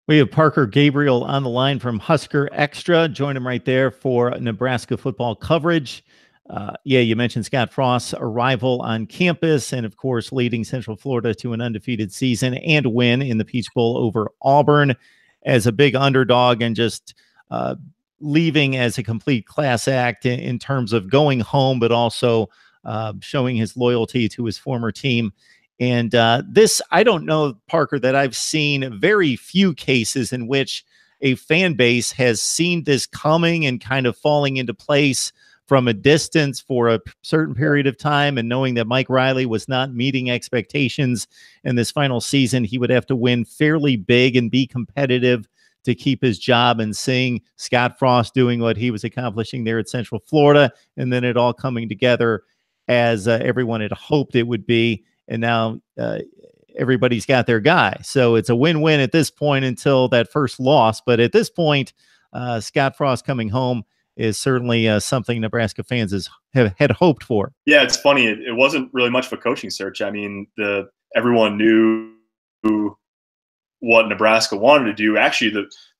We have Parker Gabriel on the line from Husker Extra. Join him right there for Nebraska football coverage. Yeah, you mentioned Scott Frost's arrival on campus and, of course, leading Central Florida to an undefeated season and win in the Peach Bowl over Auburn as a big underdog, and just leaving as a complete class act in terms of going home, but also showing his loyalty to his former team. And this, I don't know, Parker, that I've seen very few cases in which a fan base has seen this coming and kind of falling into place from a distance for a certain period of time, and knowing that Mike Riley was not meeting expectations in this final season. He would have to win fairly big and be competitive to keep his job, and seeing Scott Frost doing what he was accomplishing there at Central Florida, and then it all coming together as everyone had hoped it would be. And now everybody's got their guy. So it's a win-win at this point until that first loss. But at this point, Scott Frost coming home is certainly something Nebraska fans had hoped for. Yeah, it's funny. It wasn't really much of a coaching search. I mean, everyone knew what Nebraska wanted to do. Actually,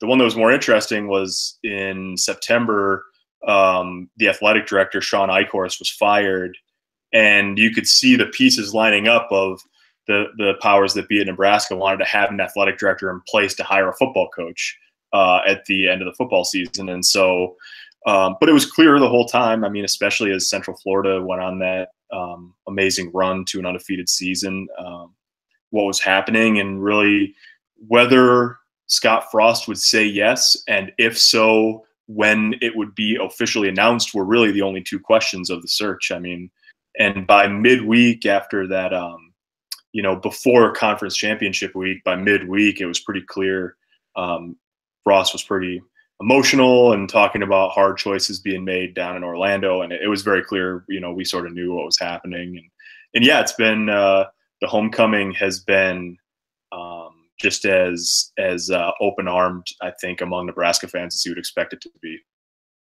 the one that was more interesting was in September. The athletic director, Sean Eichhorst, was fired. And you could see the pieces lining up of the powers that be at Nebraska wanted to have an athletic director in place to hire a football coach at the end of the football season. And so, but it was clear the whole time, I mean, especially as Central Florida went on that amazing run to an undefeated season, what was happening, and really whether Scott Frost would say yes, and if so, when it would be officially announced, were really the only two questions of the search. I mean, and by midweek after that, before conference championship week, by midweek, it was pretty clear Frost was pretty emotional and talking about hard choices being made down in Orlando. And it was very clear, we sort of knew what was happening. And yeah, it's been the homecoming has been just as open-armed, I think, among Nebraska fans as you would expect it to be.